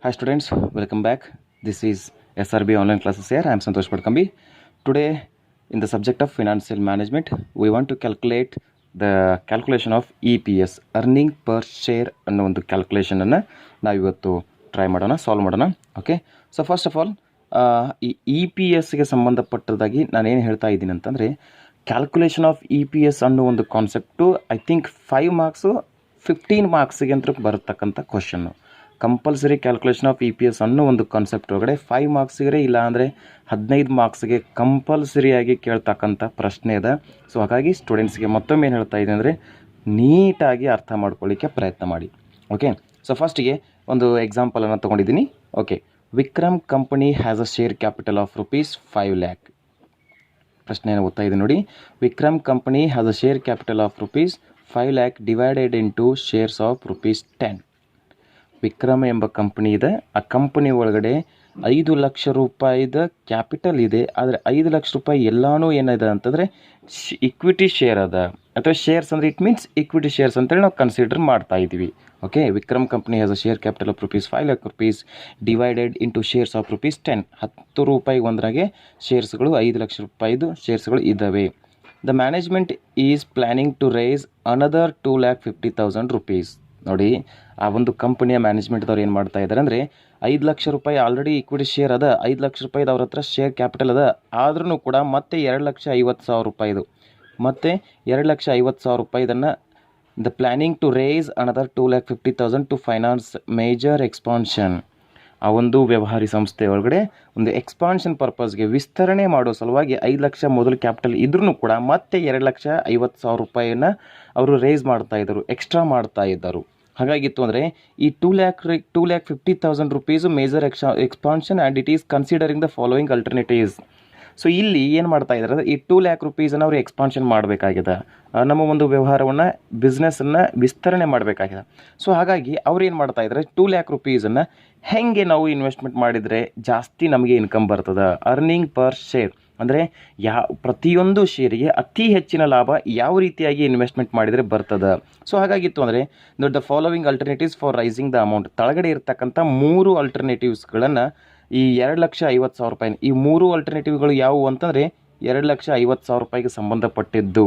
Hi students, welcome back. This is SRB online classes here. I am Santosh Padkambi. Today in the subject of financial management, we want to calculate the calculation of EPS, earning per share ಅನ್ನೋ ಒಂದು ಕ್ಯಾಲ್ಕುಲೇಷನನ್ನು ನಾವು ಇವತ್ತು try ಮಾಡೋಣ, solve ಮಾಡೋಣ. Okay, so first of all ಈ E P ಎಸ್ಗೆ ಸಂಬಂಧಪಟ್ಟದಾಗಿ ನಾನೇನು ಹೇಳ್ತಾ ಇದ್ದೀನಿ ಅಂತಂದರೆ, calculation of E P S ಅನ್ನೋ ಒಂದು ಕಾನ್ಸೆಪ್ಟು ಐ ಥಿಂಕ್ 5 ಮಾರ್ಕ್ಸು 15 ಮಾರ್ಕ್ಸಿಗೆ ಅಂತ ಬರತಕ್ಕಂಥ question. Compulsory calculation of E P S ಅನ್ನೋ ಒಂದು ಕಾನ್ಸೆಪ್ಟ್ ಒಳಗಡೆ 5 ಮಾರ್ಕ್ಸಿಗೆ ಇಲ್ಲ ಅಂದರೆ 15 ಮಾರ್ಕ್ಸ್ಗೆ ಕಂಪಲ್ಸರಿಯಾಗಿ ಕೇಳ್ತಕ್ಕಂಥ ಪ್ರಶ್ನೆ ಇದೆ. ಸೊ ಹಾಗಾಗಿ ಸ್ಟೂಡೆಂಟ್ಸ್ಗೆ ಮತ್ತೊಮ್ಮೆ ಏನು ಹೇಳ್ತಾ ಇದೆ ಅಂದರೆ, ನೀಟಾಗಿ ಅರ್ಥ ಮಾಡ್ಕೊಳ್ಳಿಕ್ಕೆ ಪ್ರಯತ್ನ ಮಾಡಿ. ಓಕೆ, ಸೊ ಫಸ್ಟಿಗೆ ಒಂದು ಎಕ್ಸಾಂಪಲನ್ನು ತೊಗೊಂಡಿದ್ದೀನಿ. Okay, Vikram company has a share capital of ₹5 lakh. ಪ್ರಶ್ನೆಯನ್ನು ಓದ್ತಾ ಇದೆ ನೋಡಿ. Vikram company has a share capital of ₹5 lakh divided into shares of ₹10. Vikram ಎಂಬ ಕಂಪನಿ ಇದೆ. ಆ ಕಂಪನಿ ಒಳಗಡೆ 5 ಲಕ್ಷ ರೂಪಾಯಿದ ಕ್ಯಾಪಿಟಲ್ ಇದೆ. ಆದರೆ 5 ಲಕ್ಷ ರೂಪಾಯಿ ಎಲ್ಲಾನು ಏನಿದೆ ಅಂತಂದರೆ ಇಕ್ವಿಟಿ ಶೇರ್ ಅದ, ಅಥವಾ ಶೇರ್ಸ್ ಅಂದರೆ ಇಟ್ ಮೀನ್ಸ್ ಇಕ್ವಿಟಿ ಶೇರ್ಸ್ ಅಂತೇಳಿ ನಾವು ಕನ್ಸಿಡರ್ ಮಾಡ್ತಾ ಇದ್ದೀವಿ. Okay, Vikram company has a share capital of ₹5 lakh divided into shares of ₹10. 10 ರೂಪಾಯಿ ಒಂದ್ರಾಗೆ ಶೇರ್ಸ್ಗಳು 5 ಲಕ್ಷ ರೂಪಾಯಿದು ಶೇರ್ಸ್ಗಳು ಇದ್ದಾವೆ. The management is planning to raise another ₹2,50,000. ನೋಡಿ, ಆ ಒಂದು ಕಂಪನಿಯ ಮ್ಯಾನೇಜ್ಮೆಂಟ್ದವ್ರು ಏನು ಮಾಡ್ತಾ ಇದ್ದಾರೆ ಅಂದರೆ, 5 ಲಕ್ಷ ರೂಪಾಯಿ ಆಲ್ರೆಡಿ ಇಕ್ವಿಟಿ ಶೇರ್ ಅದ, 5 ಲಕ್ಷ ರೂಪಾಯಿದು ಅವ್ರ ಹತ್ರ ಶೇರ್ ಕ್ಯಾಪಿಟಲ್ ಅದ. ಆದ್ರೂ ಕೂಡ ಮತ್ತೆ 2,50,000 ಮತ್ತು 2,50,000 ಇದನ್ನು the planning to raise another $2,50,000 to finance major expansion. ಆ ಒಂದು ವ್ಯವಹಾರಿ ಸಂಸ್ಥೆ ಒಳಗಡೆ ಒಂದು ಎಕ್ಸ್ಪಾನ್ಷನ್ ಪರ್ಪಸ್ಗೆ ವಿಸ್ತರಣೆ ಮಾಡೋ ಸಲುವಾಗಿ 5 ಲಕ್ಷ ಮೊದಲು ಕ್ಯಾಪಿಟಲ್ ಇದ್ರೂ ಕೂಡ ಮತ್ತೆ 2,50,000 ಅವರು ರೇಸ್ ಮಾಡ್ತಾ ಇದ್ದರು, ಎಕ್ಸ್ಟ್ರಾ ಮಾಡ್ತಾ ಇದ್ದರು. ಹಾಗಾಗಿತ್ತು ಅಂದರೆ ಈ $2,50,000 major expansion and it is considering the following alternatives. So ಇಲ್ಲಿ ಏನು ಮಾಡ್ತಾ ಇದ್ದಾರೆ ಅಂದರೆ, ಈ ₹2,00,000 ಅವರು ಎಕ್ಸ್ಪಾನ್ಷನ್ ಮಾಡಬೇಕಾಗಿದೆ, ನಮ್ಮ ಒಂದು ವ್ಯವಹಾರವನ್ನು ಬಿಸ್ನೆಸ್ಸನ್ನು ವಿಸ್ತರಣೆ ಮಾಡಬೇಕಾಗಿದೆ. ಸೊ ಹಾಗಾಗಿ ಅವ್ರು ಏನು ಮಾಡ್ತಾ ಇದ್ದಾರೆ, ₹2,00,000 ಹೆಂಗೆ ನಾವು ಇನ್ವೆಸ್ಟ್ಮೆಂಟ್ ಮಾಡಿದರೆ ಜಾಸ್ತಿ ನಮಗೆ ಇನ್ಕಮ್ ಬರ್ತದೆ, ಅರ್ನಿಂಗ್ ಪರ್ ಶೇರ್ ಅಂದರೆ ಪ್ರತಿಯೊಂದು ಶೇರಿಗೆ ಅತಿ ಹೆಚ್ಚಿನ ಲಾಭ ಯಾವ ರೀತಿಯಾಗಿ ಇನ್ವೆಸ್ಟ್ಮೆಂಟ್ ಮಾಡಿದರೆ ಬರ್ತದೆ. ಸೊ ಹಾಗಾಗಿತ್ತು ಅಂದರೆ the following alternatives for raising the amount. ತಳಗಡೆ ಇರತಕ್ಕಂಥ 3 ಅಲ್ಟರ್ನೇಟಿವ್ಸ್ಗಳನ್ನು ಈ $2,50,000 ಈ 3 ಅಲ್ಟರ್ನೇಟಿವ್ಗಳು ಯಾವುವು ಅಂತಂದರೆ $2,50,000 ಸಂಬಂಧಪಟ್ಟಿದ್ದು.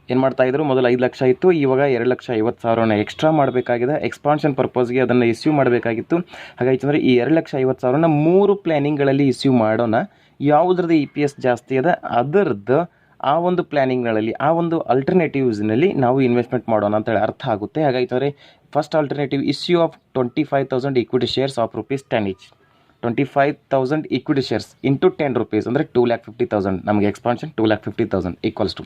ಏನು ಮಾಡ್ತಾಯಿದ್ರು, ಮೊದಲು 5 ಲಕ್ಷ ಇತ್ತು, ಇವಾಗ 2,50,000 ಎಕ್ಸ್ಟ್ರಾ ಮಾಡಬೇಕಾಗಿದೆ. ಎಕ್ಸ್ಪಾನ್ಷನ್ ಪರ್ಪಸ್ಗೆ ಅದನ್ನು ಇಸ್ಯೂ ಮಾಡಬೇಕಾಗಿತ್ತು. ಹಾಗಾಯ್ತು ಅಂದರೆ ಈ 2,50,000 3 ಪ್ಲ್ಯಾನಿಂಗ್ಗಳಲ್ಲಿ ಇಸ್ಯೂ ಮಾಡೋಣ. ಯಾವುದ್ರದ್ದು ಇ ಪಿ ಎಸ್ ಜಾಸ್ತಿ ಅದ ಅದರದ್ದು ಆ ಒಂದು ಪ್ಲ್ಯಾನಿಂಗ್ಗಳಲ್ಲಿ, ಆ ಒಂದು ಅಲ್ಟರ್ನೇಟಿವ್ಸ್ನಲ್ಲಿ ನಾವು ಇನ್ವೆಸ್ಟ್ಮೆಂಟ್ ಮಾಡೋಣ ಅಂತೇಳಿ ಅರ್ಥ ಆಗುತ್ತೆ. ಹಾಗಾಯ್ತು ಅಂದರೆ first alternative, issue of 25,000 equity shares of ₹10 each. 25,000 equity shares into ₹10 ಅಂದರೆ 2,50,000. ನಮಗೆ expansion 2,50,000 equals to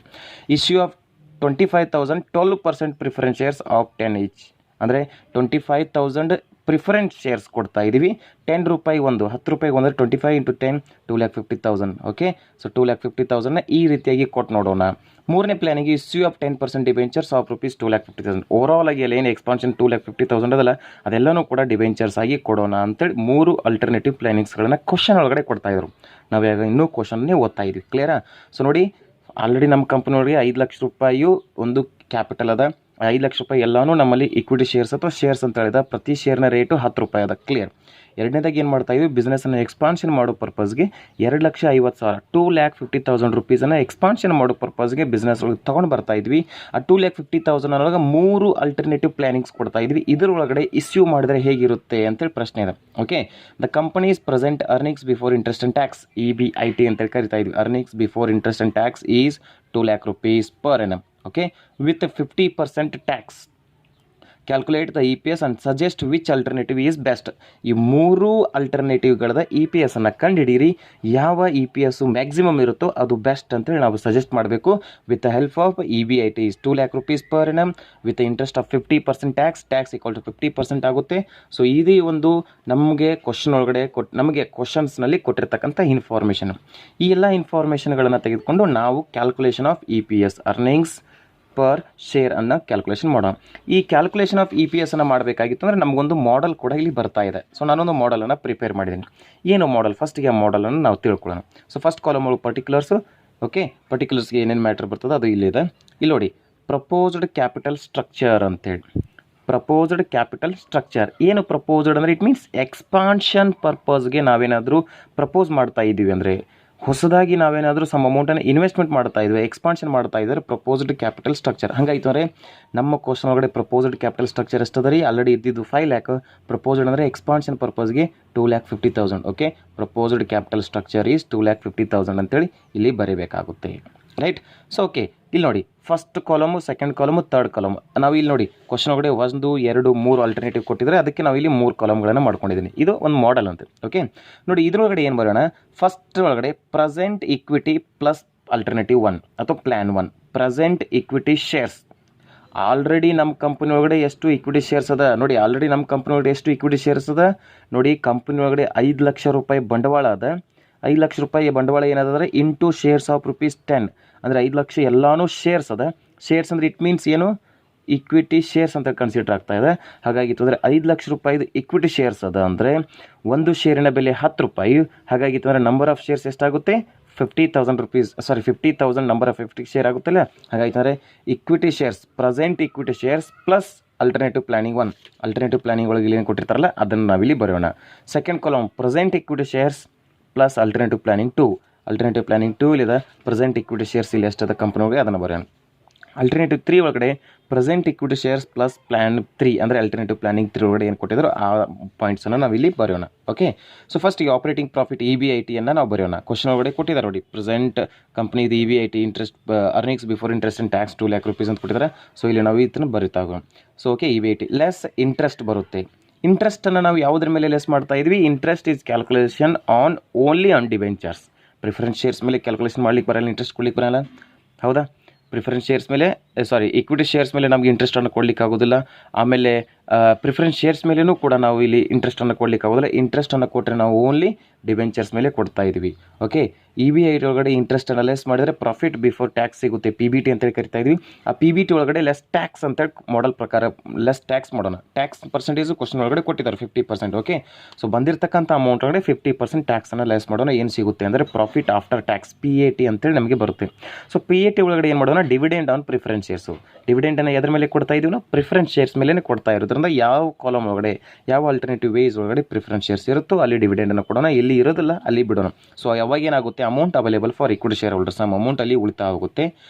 issue of 25,000 12% preference shares of 10 each. ಅಂದರೆ 25,000 ಪ್ರಿಫರೆನ್ಸ್ ಶೇರ್ಸ್ ಕೊಡ್ತಾ ಇದ್ದೀವಿ. ₹10 ಒಂದು, ₹10 ಅಂದರೆ 25 ಇಂಟು 10 2,50,000. ಓಕೆ, ಸೊ 2,50,000 ಈ ರೀತಿಯಾಗಿ ಕೊಟ್ಟು ನೋಡೋಣ. ಮೂರನೇ ಪ್ಲ್ಯಾನಿಗೆ issue of 10% debentures of ₹2,50,000. Overall ಆಗಿ ಏನು ಎಕ್ಸ್ಪಾನ್ಷನ್ 2,50,000 ಅದಲ್ಲ, ಅದೆಲ್ಲನೂ ಕೂಡ ಡಿಬೆಂಚರ್ಸ್ ಆಗಿ ಕೊಡೋಣ ಅಂತೇಳಿ 3 ಅಲ್ಟರ್ನೇಟಿವ್ ಪ್ಲ್ಯಾನಿಂಗ್ಸ್ಗಳನ್ನು ಕ್ವಶನ್ ಒಳಗಡೆ ಕೊಡ್ತಾಯಿದ್ರು. ನಾವು ಈಗ ಇನ್ನೂ ಕ್ವಶನ್ನೇ ಓದ್ತಾ ಇದ್ವಿ. ಕ್ಲಿಯರಾ? ಸೊ ನೋಡಿ, ಆಲ್ರೆಡಿ ನಮ್ಮ ಕಂಪ್ನಿ ಒಳಗೆ 5 ಲಕ್ಷ ರೂಪಾಯಿ ಒಂದು ಕ್ಯಾಪಿಟಲ್ ಅದ. 5 ಲಕ್ಷ ರೂಪಾಯಿ ಎಲ್ಲನೂ ನಮ್ಮಲ್ಲಿ ಇಕ್ವಿಟಿ ಶೇರ್ಸ್ ಅಥವಾ ಶೇರ್ಸ್ ಅಂತ ಹೇಳಿದ, ಪ್ರತಿ ಶೇರ್ನ ರೇಟು ₹10 ಅದ. ಕ್ಲಿಯರ್? ಎರಡನೇದಾಗಿ ಏನು ಮಾಡ್ತಾ ಇದ್ವಿ, ಬಿಸ್ನೆಸ್ಸನ್ನು ಎಕ್ಸ್ಪಾನ್ಷನ್ ಮಾಡೋ ಪರ್ಪಸ್ಗೆ 2,50,000 $2,50,000 ಎಕ್ಸ್ಪಾನ್ಷನ್ ಮಾಡೋ ಪರ್ಪಸ್ಗೆ ಬಿಸ್ನೆಸ್ ಒಳಗೆ ತೊಗೊಂಡು ಬರ್ತಾ ಇದ್ವಿ. ಆ 2,50,000 ಒಳಗೆ 3 ಅಲ್ಟರ್ನೇಟಿವ್ ಪ್ಲ್ಯಾನಿಂಗ್ಸ್ ಕೊಡ್ತಾ ಇದ್ವಿ. ಇದರೊಳಗಡೆ ಇಶ್ಯೂ ಮಾಡಿದ್ರೆ ಹೇಗಿರುತ್ತೆ ಅಂತೇಳಿ ಪ್ರಶ್ನೆ ಇದೆ. Okay, the companies present earnings before interest and tax, EBIT ಅಂತೇಳಿ ಕರಿತಾ ಇದ್ವಿ. Earnings before interest and tax is ₹2,00,000 per annum. Okay, with 50% tax. Calculate the E P S and suggest which alternative is best. ಈ 3 ಅಲ್ಟರ್ನೇಟಿವ್ಗಳದ E P S ಅನ್ನು ಕಂಡುಹಿಡೀರಿ. ಯಾವ E P S maximum ಇರುತ್ತೋ ಅದು best ಅಂತೇಳಿ ನಾವು ಸಜೆಸ್ಟ್ ಮಾಡಬೇಕು. With the help of EBIT is ₹2,00,000 per annum with interest of 50% tax equal to 50% ಆಗುತ್ತೆ. So ಇದೇ ಒಂದು ನಮಗೆ ಕ್ವಶನ್ ಒಳಗಡೆ ನಮಗೆ ಕ್ವಶನ್ಸ್ನಲ್ಲಿ ಕೊಟ್ಟಿರ್ತಕ್ಕಂಥ ಇನ್ಫಾರ್ಮೇಷನ್. ಈ ಎಲ್ಲ ಇನ್ಫಾರ್ಮೇಷನ್ಗಳನ್ನು ತೆಗೆದುಕೊಂಡು ನಾವು calculation of E P S, earnings per share ಅನ್ನು ಕ್ಯಾಲ್ಕುಲೇಷನ್ ಮಾಡೋಣ. ಈ calculation of E P S ಅನ್ನು ಮಾಡಬೇಕಾಗಿತ್ತು ಅಂದರೆ ನಮಗೊಂದು ಮಾಡೆಲ್ ಕೂಡ ಇಲ್ಲಿ ಬರ್ತಾ ಇದೆ. ಸೊ ನಾನೊಂದು ಮಾಡೆಲನ್ನು ಪ್ರಿಪೇರ್ ಮಾಡಿದ್ದೀನಿ. ಏನು ಮಾಡೆಲ್? ಫಸ್ಟಿಗೆ ಆ ಮಾಡೆಲನ್ನು ನಾವು ತಿಳ್ಕೊಳ್ಳೋಣ. ಸೊ ಫಸ್ಟ್ ಕಾಲಮ್ ಒಳಗೆ ಪರ್ಟಿಕ್ಯುಲರ್ಸು. ಓಕೆ, ಪರ್ಟಿಕ್ಯುಲರ್ಸ್ಗೆ ಏನೇನು ಮ್ಯಾಟ್ರ್ ಬರ್ತದೆ ಅದು ಇಲ್ಲಿದೆ. ಇಲ್ಲಿ ನೋಡಿ, ಪ್ರಪೋಸ್ಡ್ ಕ್ಯಾಪಿಟಲ್ ಸ್ಟ್ರಕ್ಚರ್ ಅಂತೇಳಿ. Proposed capital structure. ಏನು ಪ್ರಪೋಸ್ಡ್ ಅಂದರೆ ಇಟ್ ಮೀನ್ಸ್ ಎಕ್ಸ್ಪಾನ್ಷನ್ ಪರ್ಪಸ್ಗೆ ನಾವೇನಾದರೂ ಪ್ರಪೋಸ್ ಮಾಡ್ತಾ ಇದ್ದೀವಿ ಅಂದರೆ, ಹೊಸದಾಗಿ ನಾವೇನಾದರೂ ಸಮ್ ಅಮೌಂಟನ್ನು ಇನ್ವೆಸ್ಟ್ಮೆಂಟ್ ಮಾಡ್ತಾ ಇದ್ವಿ, ಎಕ್ಸ್ಪಾನ್ಷನ್ ಮಾಡ್ತಾ ಇದ್ದಾರೆ, ಪ್ರಪೋಸ್ಡ್ ಕ್ಯಾಪಿಟಲ್ ಸ್ಟ್ರಕ್ಚರ್. ಹಾಗಾಯ್ತು ಅಂದರೆ ನಮ್ಮ ಕ್ವಶನ್ ಒಳಗಡೆ ಪ್ರಪೋಸ್ಡ್ ಕ್ಯಾಪಿಟಲ್ ಸ್ಟ್ರಕ್ಚರ್ ಎಷ್ಟದ ರೀ? ಆಲ್ರೆಡಿ ಇದ್ದಿದ್ದು 5 ಲ್ಯಾಕ್, ಪ್ರಪೋಸ್ಡ್ ಅಂದರೆ ಎಕ್ಸ್ಪಾನ್ಷನ್ ಪರ್ಪಸ್ಗೆ 2,50,000. Okay, proposed capital structure is 2,50,000 ಅಂತೇಳಿ ಇಲ್ಲಿ ಬರೀಬೇಕಾಗುತ್ತೆ. ರೈಟ್. ಸೊ ಓಕೆ, ಇಲ್ಲಿ ನೋಡಿ first column, second column, third column. ನಾವು ಇಲ್ಲಿ ನೋಡಿ ಕ್ವಶನ್ ಒಳಗಡೆ 1, 2, 3 ಆಲ್ಟರ್ನೇಟಿವ್ ಕೊಟ್ಟಿದ್ದಾರೆ, ಅದಕ್ಕೆ ನಾವು ಇಲ್ಲಿ 3 ಕಾಲಮ್ಗಳನ್ನು ಮಾಡ್ಕೊಂಡಿದ್ದೀನಿ. ಇದು ಒಂದು ಮಾಡೆಲ್ ಅಂತ. ಓಕೆ, ನೋಡಿ ಇದ್ರೊಳಗಡೆ ಏನು ಬರೋಣ? ಫಸ್ಟ್ ಒಳಗಡೆ ಪ್ರೆಸೆಂಟ್ ಇಕ್ವಿಟಿ ಪ್ಲಸ್ ಆಲ್ಟರ್ನೇಟಿವ್ 1 ಅಥವಾ plan 1. Present equity shares. Already ನಮ್ಮ ಕಂಪನಿ ಒಳಗಡೆ ಎಷ್ಟು ಇಕ್ವಿಟಿ ಶೇರ್ಸ್ ಅದ ನೋಡಿ. ಆಲ್ರೆಡಿ ನಮ್ಮ ಕಂಪನಿ ಒಳಗಡೆ ಎಷ್ಟು ಇಕ್ವಿಟಿ ಶೇರ್ಸ್ ಅದ ನೋಡಿ. ಕಂಪನಿ ಒಳಗಡೆ 5 ಲಕ್ಷ ರೂಪಾಯಿ ಬಂಡವಾಳ ಅದ. 5 ಲಕ್ಷ ರೂಪಾಯಿ ಬಂಡವಾಳ ಏನದಂದರೆ ಇಂಟು ಶೇರ್ಸ್ ಆಫ್ ₹10, ಅಂದರೆ 5 ಲಕ್ಷ ಎಲ್ಲಾನು ಶೇರ್ಸ್ ಅದ. ಶೇರ್ಸ್ ಅಂದರೆ ಇಟ್ ಮೀನ್ಸ್ ಏನು? ಇಕ್ವಿಟಿ ಶೇರ್ಸ್ ಅಂತ ಕನ್ಸಿಡರ್ ಆಗ್ತಾ ಇದೆ. ಹಾಗಾಗಿತ್ತು ಅಂದರೆ 5 ಲಕ್ಷ ರೂಪಾಯಿದು ಇಕ್ವಿಟಿ ಶೇರ್ಸ್ ಅದ ಅಂದರೆ ಒಂದು ಶೇರಿನ ಬೆಲೆ ₹10. ಹಾಗಾಗಿತ್ತು ಅಂದರೆ ನಂಬರ್ ಆಫ್ ಶೇರ್ಸ್ ಎಷ್ಟಾಗುತ್ತೆ? 50,000 ನಂಬರ್ ಆಫ್ ಎಫ್ಟಿ ಶೇರ್ ಆಗುತ್ತಲ್ಲ. ಹಾಗಾಯ್ತು ಅಂದರೆ equity shares, present equity shares plus alternative planning 1. Alternative planning ಒಳಗೆ ಏನು ಕೊಟ್ಟಿರ್ತಾರಲ್ಲ ಅದನ್ನು ನಾವಿಲ್ಲಿ ಬರೆಯೋಣ. Second column present equity shares plus alternative planning 2. Alternative planning 2 ಇಲ್ಲಿದೆ. ಪ್ರೆಸೆಂಟ್ ಇಕ್ವಿಟಿ ಶೇರ್ಸ್ ಇಲ್ಲಿ ಎಷ್ಟದ ಕಂಪನಿ ಒಳಗೆ ಅದನ್ನು ಬರೆಯೋಣ. ಅಲ್ಟರ್ನೇಟಿವ್ 3 ಒಳಗಡೆ present equity shares plus plan 3 ಅಂದರೆ ಅಲ್ಟರ್ನೇಟಿವ್ ಪ್ಲಾನಿಂಗ್ 3 ಒಳಗಡೆ ಏನು ಕೊಟ್ಟಿದ್ರು ಆ ಪಾಯಿಂಟ್ಸನ್ನು ನಾವು ಇಲ್ಲಿ ಬರೆಯೋಣ. ಓಕೆ, ಸೊ ಫಸ್ಟ್ ಈ ಆಪರೇಟಿಂಗ್ ಪ್ರಾಫಿಟ್ EBITಯನ್ನು ನಾವು ಬರೆಯೋಣ. ಕ್ವಶನ್ ಒಳಗಡೆ ಕೊಟ್ಟಿದ್ದಾರೆ ನೋಡಿ, ಪ್ರೆಸೆಂಟ್ ಕಂಪ್ನಿದು EBIT interest earnings before interest and tax 2 lac rupees ಅಂತ ಕೊಟ್ಟಿದ್ದಾರೆ. ಸೊ ಇಲ್ಲಿ ನಾವು ಇದನ್ನು ಬರೀತಾ ಹೋಗೋಣ. So okay, EBIT less interest ಬರುತ್ತೆ. ಇಂಟ್ರೆಸ್ಟನ್ನು ನಾವು ಯಾವುದ್ರ ಮೇಲೆ ಲೆಸ್ ಮಾಡ್ತಾ ಇದ್ವಿ? Interest is calculation on only on debentures. Preference shares ಮೇಲೆ ಕ್ಯಾಲ್ಕುಲೇಷನ್ ಮಾಡ್ಲಿಕ್ಕೆ ಬರಲ್ಲ, ಇಂಟ್ರೆಸ್ಟ್ ಕೊಡ್ಲಿಕ್ಕೆ ಬರಲ್ಲ. ಹೌದಾ? ಪ್ರಿಫರೆನ್ಸ್ ಶೇರ್ಸ್ ಮೇಲೆ ಇಕ್ವಿಟಿ ಶೇರ್ಸ್ ಮೇಲೆ ನಮಗೆ ಇಂಟ್ರೆಸ್ಟನ್ನು ಕೊಡ್ಲಿಕ್ಕೆ ಆಗೋದಿಲ್ಲ. ಆಮೇಲೆ ಪ್ರಿಫರೆನ್ಸ್ ಶೇರ್ಸ್ ಮೇಲೂ ಕೂಡ ನಾವು ಇಲ್ಲಿ ಇಂಟ್ರೆಸ್ಟನ್ನು ಕೊಡ್ಲಿಕ್ಕೆ ಆಗೋದಿಲ್ಲ. ಇಂಟ್ರೆಸ್ಟನ್ನು ಕೊಟ್ಟರೆ ನಾವು ಓನ್ಲಿ ಡಿವೆಂಚರ್ಸ್ ಮೇಲೆ ಕೊಡ್ತಾ ಇದ್ವಿ. ಓಕೆ, EBIT ಒಳಗಡೆ ಇಂಟ್ರೆಸ್ಟನ್ನು ಲೆಸ್ ಮಾಡಿದರೆ ಪ್ರಾಫಿಟ್ ಬಿಫೋರ್ ಟ್ಯಾಕ್ಸ್ ಸಿಗುತ್ತೆ, PBT ಅಂತೇಳಿ ಕರಿತಾ ಇದ್ವಿ. ಆ PBT ಒಳಗಡೆ ಲೆಸ್ ಟ್ಯಾಕ್ಸ್ ಅಂತೇಳಿ ಮಾಡೆಲ್ ಪ್ರಕಾರ ಲೆಸ್ ಟ್ಯಾಕ್ಸ್ ಮಾಡೋಣ. ಟ್ಯಾಕ್ಸ್ ಪರ್ಸೆಂಟೇಜು ಕ್ವಶನ್ ಒಳಗಡೆ ಕೊಟ್ಟಿದ್ದಾರೆ 50%. ಓಕೆ, ಸೊ ಬಂದಿರತಕ್ಕಂಥ ಅಮೌಂಟ್ ಒಳಗಡೆ 50% ಟ್ಯಾಕ್ಸನ್ನು ಲೆಸ್ ಮಾಡೋಣ. ಏನು ಸಿಗುತ್ತೆ ಅಂದರೆ ಪ್ರಾಫಿಟ್ ಆಫ್ಟರ್ ಟ್ಯಾಕ್ಸ್, PAT ಅಂತೇಳಿ ನಮಗೆ ಬರುತ್ತೆ. ಸೊ PAT ಒಳಗಡೆ ಏನು ಮಾಡೋಣ? Dividend on preference shares. ಡಿವಿಡೆಂಡನ್ನು ಎದ್ರ ಮೇಲೆ ಕೊಡ್ತಾ ಇದೀವಿ ನಾವು? ಪ್ರಿಫರೆನ್ಸ್ ಶೇರ್ಸ್ ಮೇಲೆ ಕೊಡ್ತಾ ಇರೋದ್ರಿಂದ ಯಾವ ಕಾಲಮ್ ಒಳಗಡೆ, ಯಾವ ಆಲ್ಟರ್ನೇಟಿವ್ ವೇಸ್ ಒಳಗಡೆ ಪ್ರಿಫರೆನ್ಸ್ ಶೇರ್ಸ್ ಇರುತ್ತೋ ಅಲ್ಲಿ ಡಿವಿಡೆಂಡನ್ನು ಕೊಡೋಣ, ಎಲ್ಲಿ ಇರೋದಿಲ್ಲ ಅಲ್ಲಿ ಬಿಡೋಣ. ಸೊ ಯಾವಾಗ ಏನಾಗುತ್ತೆ? Amount available for equity share holders, ನಮ್ಮ ಅಮೌಂಟ್ ಅಲ್ಲಿ ಉಳಿತಾ ಹೋಗುತ್ತೆ.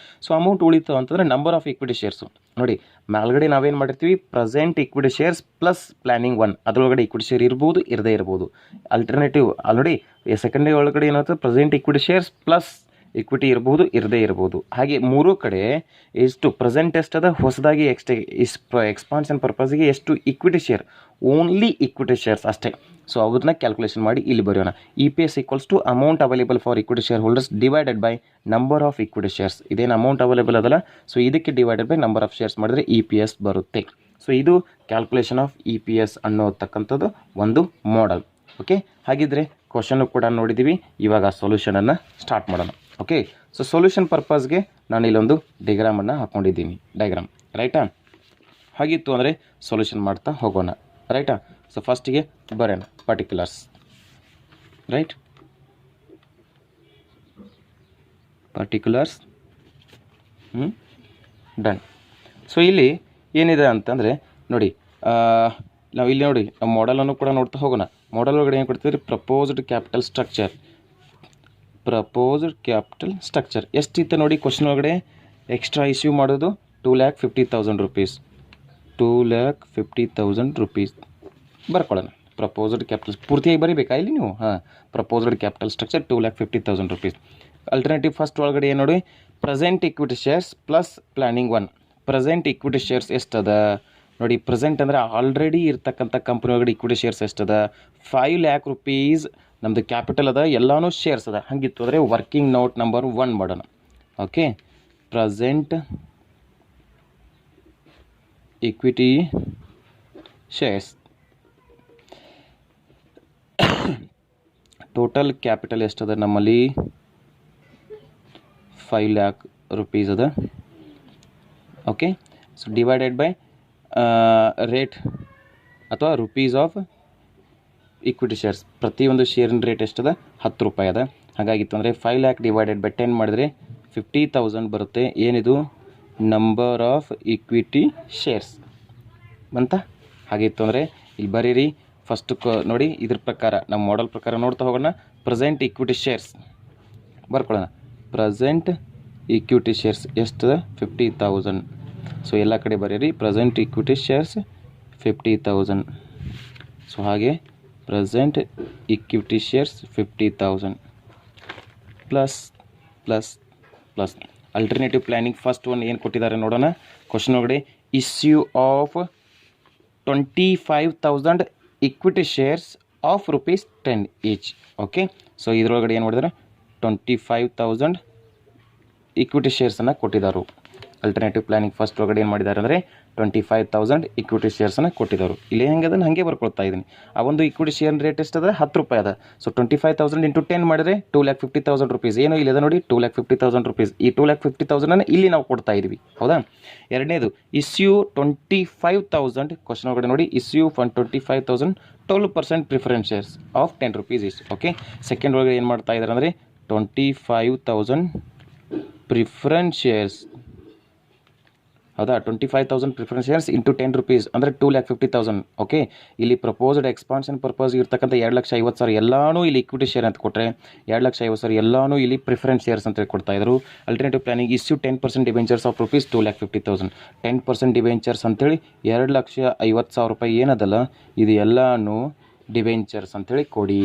ಸೊ ಅಮೌಂಟ್ ಉಳಿತು ಅಂತಂದರೆ ನಂಬರ್ ಆಫ್ ಇಕ್ವಿಟಿ ಶೇರ್ಸು ನೋಡಿ. ಮೇಲ್ಗಡೆ ನಾವೇನು ಮಾಡಿರ್ತೀವಿ? Present equity shares plus planning 1. ಅದರೊಳಗಡೆ ಇಕ್ವಿಟಿ ಶೇರ್ ಇರ್ಬೋದು, ಇರದೇ ಇರ್ಬೋದು. ಆಲ್ಟರ್ನೇಟಿವ್ ಆಲ್ರೆಡಿ ಸೆಕೆಂಡರಿ ಒಳಗಡೆ ಏನಾಗುತ್ತೆ? Present equity shares plus equity ಇರ್ಬೋದು, ಇರದೇ ಇರ್ಬೋದು. ಹಾಗೆ ಮೂರೂ ಕಡೆ ಎಷ್ಟು ಪ್ರೆಸೆಂಟ್ ಎಷ್ಟದ, ಹೊಸದಾಗಿ ಎಕ್ಸ್ಪಾನ್ಷನ್ ಪರ್ಪಸ್ಗೆ ಎಷ್ಟು equity share? Only equity shares ಅಷ್ಟೇ. ಸೊ ಅದನ್ನ ಕ್ಯಾಲ್ಕುಲೇಷನ್ ಮಾಡಿ ಇಲ್ಲಿ ಬರೆಯೋಣ. EPS equals to amount available for equity share holders divided by number of equity shares. ಇದೇನು ಅಮೌಂಟ್ ಅವೈಲೇಬಲ್ ಅದಲ್ಲ, ಸೊ ಇದಕ್ಕೆ divided by number of shares ಮಾಡಿದ್ರೆ EPS ಬರುತ್ತೆ. ಸೊ ಇದು ಕ್ಯಾಲ್ಕುಲೇಷನ್ ಆಫ್ EPS ಅನ್ನೋತಕ್ಕಂಥದ್ದು ಒಂದು ಮಾಡೆಲ್. ಓಕೆ, ಹಾಗಿದ್ರೆ ಕ್ವಶನ್ನು ಕೂಡ ನೋಡಿದ್ದೀವಿ. ಇವಾಗ ಸೊಲ್ಯೂಷನನ್ನು ಸ್ಟಾರ್ಟ್ ಮಾಡೋಣ. ಓಕೆ, ಸೊ ಸೊಲ್ಯೂಷನ್ ಪರ್ಪಸ್ಗೆ ನಾನು ಇಲ್ಲೊಂದು ಡೈಗ್ರಾಮನ್ನು ಹಾಕ್ಕೊಂಡಿದ್ದೀನಿ. ಡೈಗ್ರಾಮ್ ರೈಟಾ? ಹಾಗಿತ್ತು ಅಂದರೆ ಸೊಲ್ಯೂಷನ್ ಮಾಡ್ತಾ ಹೋಗೋಣ. ರೈಟಾ? ಸೊ ಫಸ್ಟಿಗೆ ಬರೋಣ particulars. Right, particulars done. So ಇಲ್ಲಿ ಏನಿದೆ ಅಂತಂದರೆ ನೋಡಿ, ನಾವು ಇಲ್ಲಿ ನೋಡಿ ನಾವು ಮಾಡೆಲನ್ನು ಕೂಡ ನೋಡ್ತಾ ಹೋಗೋಣ. ಮಾಡೆಲ್ ಒಳಗಡೆ ಏನು ಕೊಡ್ತೀವಿ? Proposed capital structure. Proposed capital structure ಎಷ್ಟಿತ್ತು ನೋಡಿ ಕ್ವಶನ್ ಒಳಗಡೆ? ಎಕ್ಸ್ಟ್ರಾ ಇಶ್ಯೂ ಮಾಡೋದು 2,50,000 ರೂಪೀಸ್. 2,50,000 ರೂಪೀಸ್ ಬರ್ಕೊಳ್ಳೋಣ. ಪ್ರಪೋಸ್ಡ್ ಕ್ಯಾಪಿಟಲ್ ಪೂರ್ತಿಯಾಗಿ ಬರೀಬೇಕಾ ಇಲ್ಲಿ ನೀವು? ಹಾಂ, proposed capital structure 2,50,000 rupees. Alternative first ಒಳಗಡೆ ಏನು ನೋಡಿ? Present equity shares plus planning 1. Present equity shares ಎಷ್ಟದ ನೋಡಿ? ಪ್ರೆಸೆಂಟ್ ಅಂದರೆ ಆಲ್ರೆಡಿ ಇರ್ತಕ್ಕಂಥ ಕಂಪ್ನಿ ಒಳಗಡೆ ಇಕ್ವಿಟಿ ಶೇರ್ಸ್ ಎಷ್ಟದ? 5 ಲ್ಯಾಕ್ ರೂಪೀಸ್ ನಮ್ಮದು ಕ್ಯಾಪಿಟಲ್ ಅದ, ಎಲ್ಲಾನು ಶೇರ್ಸ್ ಅದ. ಹಂಗಿತ್ತು ಅಂದರೆ ವರ್ಕಿಂಗ್ ನೋಟ್ ನಂಬರ್ 1 ಮಾಡೋಣ. Okay, present equity shares total capital ಎಷ್ಟದ ನಮ್ಮಲ್ಲಿ? 5 ಲ್ಯಾಕ್ ರೂಪೀಸ್ ಅದ. Okay, so divided by rate ಅಥವಾ ರುಪೀಸ್ ಆಫ್ ಇಕ್ವಿಟಿ ಶೇರ್ಸ್. ಪ್ರತಿಯೊಂದು ಶೇರಿನ ರೇಟ್ ಎಷ್ಟದ? 10 ರೂಪಾಯಿ ಅದ. ಹಾಗಾಗಿತ್ತು ಅಂದರೆ 5 ಲ್ಯಾಕ್ ಡಿವೈಡೆಡ್ ಬೈ 10 ಮಾಡಿದ್ರೆ 50,000 ಬರುತ್ತೆ. ಏನಿದು? Number of equity shares. ಬಂತ? ಹಾಗೆ ಇತ್ತು ಅಂದರೆ ಇಲ್ಲಿ ಬರೀರಿ. ಫಸ್ಟ್ ನೋಡಿ, ಇದ್ರ ಪ್ರಕಾರ ನಮ್ಮ ಮಾಡೆಲ್ ಪ್ರಕಾರ ನೋಡ್ತಾ ಹೋಗೋಣ. ಪ್ರೆಸೆಂಟ್ ಇಕ್ವಿಟಿ ಶೇರ್ಸ್ ಬರ್ಕೊಳ್ಳೋಣ. ಪ್ರೆಸೆಂಟ್ ಇಕ್ವಿಟಿ ಶೇರ್ಸ್ ಎಷ್ಟು? 50,000. ಸೊ ಎಲ್ಲ ಕಡೆ ಬರೀರಿ ಪ್ರೆಸೆಂಟ್ ಇಕ್ವಿಟಿ ಶೇರ್ಸ್ 50,000. ಸೊ ಹಾಗೆ present equity shares 50,000 plus plus plus alternative planning first one ಏನು ಕೊಟ್ಟಿದ್ದಾರೆ ನೋಡೋಣ. ಕ್ವಶನ್ ಒಳಗಡೆ issue of 25,000 equity shares of ₹10 each. Okay, so ಇದರೊಳಗಡೆ ಏನು ಮಾಡಿದ್ದಾರೆ? 25,000 ಇಕ್ವಿಟಿ ಶೇರ್ಸನ್ನು ಕೊಟ್ಟಿದ್ದಾರೆ. ಅಲ್ಟರ್ನೇಟಿವ್ ಪ್ಲ್ಯಾನಿಂಗ್ ಫಸ್ಟ್ ಒಳಗಡೆ ಏನು ಮಾಡಿದ್ದಾರೆ ಅಂದರೆ 25,000 ಇಕ್ವಿಟಿ ಶೇರ್ಸನ್ನು ಕೊಟ್ಟಿದ್ದಾರೆ. ಇಲ್ಲಿ ಹೆಂಗೆ ಅದನ್ನು ಹಾಗೆ ಬರ್ಕೊಳ್ತಾ ಇದ್ದೀನಿ. ಆ ಒಂದು ಇಕ್ವಿಟಿ ಶೇರ್ ರೇಟ್ ಎಷ್ಟದ? ₹10 ಅದ. ಸೊ 25,000 ಇಂಟು 10 ಮಾಡಿದ್ರೆ ₹250,000. ಏನು ಇಲ್ಲಿ ಅದ ನೋಡಿ, ₹250,000. ಈ 250,000 ಇಲ್ಲಿ ನಾವು ಕೊಡ್ತಾ ಇದ್ವಿ, ಹೌದಾ? ಎರಡನೇದು ಇಶ್ಯೂ 25,000. ಕ್ವಶನ್ ಒಳಗಡೆ ನೋಡಿ, issue for 25,000 12% preference shares of ₹10 ಇಷ್ಟು. ಓಕೆ, ಸೆಕೆಂಡ್ ಒಳಗಡೆ ಏನು ಮಾಡ್ತಾ ಇದ್ದಾರೆ ಅಂದರೆ 25,000 ಪ್ರಿಫರೆನ್ಸ್ ಶೇರ್ಸ್, ಹೌದಾ? 25,000 ಪ್ರಿಫರೆನ್ಸ್ ಶೇರ್ಸ್ ಇಂಟು ₹10 ಅಂದರೆ 250,000. ಓಕೆ, ಇಲ್ಲಿ ಪ್ರಪೋಸ್ಡ್ ಎಕ್ಸ್ಪಾನ್ಷನ್ ಪರ್ಪಸ್ ಇರ್ತಕ್ಕಂಥ 2,50,000 ಎಲ್ಲಾನು ಇಲ್ಲಿ ಇಕ್ವಿಟಿ ಶೇರ್ ಅಂತ ಕೊಟ್ಟರೆ, 2,50,000 ಎಲ್ಲಾನು ಇಲ್ಲಿ ಪ್ರಿಫರೆನ್ಸ್ ಶೇರ್ಸ್ ಅಂತ ಕೊಡ್ತಾ ಇದ್ರು. Alternative planning issue 10% debentures of ₹250,000. 10% debentures ಅಂತೇಳಿ ₹2,50,000 ಏನದಲ್ಲ, ಇದು ಎಲ್ಲಾನು ಡಿಬೆಂಚರ್ಸ್ ಅಂತೇಳಿ ಕೊಡಿ.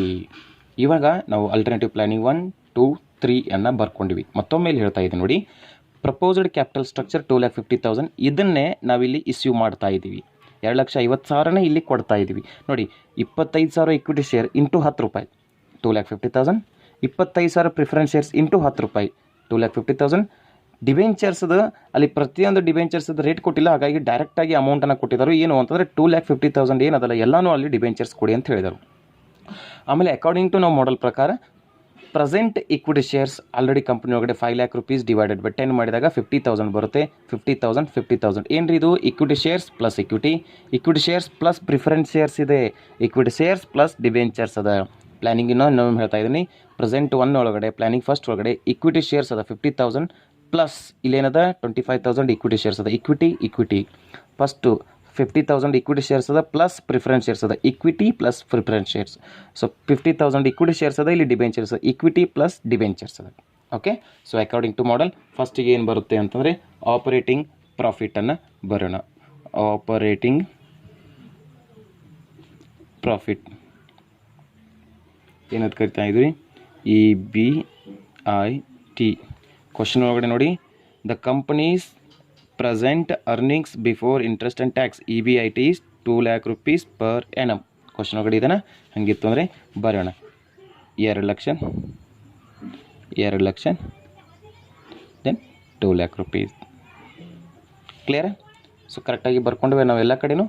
ಇವಾಗ ನಾವು ಅಲ್ಟರ್ನೇಟಿವ್ ಪ್ಲಾನಿಂಗ್ 1, 2, 3 ಅನ್ನು ಬರ್ಕೊಂಡಿವಿ. ಮತ್ತೊಮ್ಮೆ ಇಲ್ಲಿ ಹೇಳ್ತಾ ಇದ್ದೀನಿ ನೋಡಿ, ಪ್ರಪೋಸ್ಡ್ ಕ್ಯಾಪಿಟಲ್ ಸ್ಟ್ರಕ್ಚರ್ 2,50,000 ಇದನ್ನೇ ನಾವಿಲ್ಲಿ ಇಶ್ಯೂ ಮಾಡ್ತಾ ಇದ್ದೀವಿ. 2,50,000 ಇಲ್ಲಿ ಕೊಡ್ತಾ ಇದ್ದೀವಿ ನೋಡಿ. 25,000 equity share into ₹10 2,50,000. 25,000 preference shares into ₹10 2,50,000. ಡಿಬೆಂಚರ್ಸ್ದು ಅಲ್ಲಿ ಪ್ರತಿಯೊಂದು ಡಿಬೆಂಚರ್ಸ್ದು ರೇಟ್ ಕೊಟ್ಟಿಲ್ಲ, ಹಾಗಾಗಿ ಡೈರೆಕ್ಟಾಗಿ ಅಮೌಂಟನ್ನು ಕೊಟ್ಟಿದ್ದಾರೆ. ಏನು ಅಂತಂದರೆ 2,50,000 ಏನದಲ್ಲ ಎಲ್ಲನೂ ಅಲ್ಲಿ ಡಿಬೆಂಚರ್ಸ್ ಕೊಡಿ ಅಂತ ಹೇಳಿದರು. ಆಮೇಲೆ ಅಕಾರ್ಡಿಂಗ್ ಟು ನಾವು ಮಾಡೆಲ್ ಪ್ರಕಾರ present equity shares already company ಒಳಗಡೆ ₹5,00,000 ಡಿವೈಡೆಡ್ ಬೈ 10 ಮಾಡಿದಾಗ 50,000 ಬರುತ್ತೆ. 50,000 50,000 ಏನ್ರಿ ಇದು? Equity shares plus equity shares plus preference shares ಇದೆ, ಇಕ್ವಿಟಿ ಶೇರ್ಸ್ ಪ್ಲಸ್ ಡಿಬೆಂಚರ್ಸ್ ಅದ. ಪ್ಲಾನಿಂಗ್ ಇನ್ನೂ ಹೇಳ್ತಾ ಇದ್ದೀನಿ. ಪ್ರೆಸೆಂಟ್ 1 ಒಳಗಡೆ ಪ್ಲಾನಿಂಗ್ ಫಸ್ಟ್ ಒಳಗಡೆ ಇಕ್ವಿಟಿ ಶೇರ್ಸ್ ಅದ 50,000 ಪ್ಲಸ್ ಇಲ್ಲೇನದ 25,000 ಇಕ್ವಿಟಿ ಶೇರ್ಸ್ ಅದ. ಇಕ್ವಿಟಿ ಫಸ್ಟು 50,000 ಇಕ್ವಿಟಿ ಶೇರ್ಸ್ ಅದ ಪ್ಲಸ್ ಪ್ರಿಫರೆನ್ಸ್ ಶೇರ್ಸ್ ಅದ. Equity plus preference shares. So 50,000 equity shares ಅದ, ಇಲ್ಲಿ ಡಿಬೆಂಚರ್ಸ್ ಇಕ್ವಿಟಿ ಪ್ಲಸ್ ಡಿಬೆಂಚರ್ಸ್ ಅದ. Okay, so according to model ಫಸ್ಟಿಗೆ ಏನು ಬರುತ್ತೆ ಅಂತಂದರೆ ಆಪರೇಟಿಂಗ್ ಪ್ರಾಫಿಟನ್ನು ಬರೋಣ. ಆಪರೇಟಿಂಗ್ ಪ್ರಾಫಿಟ್ ಏನಂತ ಕರಿತಾ ಇದ್ವಿ? EBIT. ಕ್ವಶನ್ ಒಳಗಡೆ ನೋಡಿ, the companies present earnings before interest and tax EBIT is ₹2,00,000 per annum. Question ಒಳಗಡೆ ಇದನ್ನು ಹಾಗಿತ್ತು ಅಂದರೆ ಬರೋಣ. 2,00,000 ದೆನ್ ₹2,00,000. ಕ್ಲಿಯರ್? ಸೊ ಕರೆಕ್ಟಾಗಿ ಬರ್ಕೊಂಡ್ವಿ ನಾವೆಲ್ಲ ಕಡೆನೂ.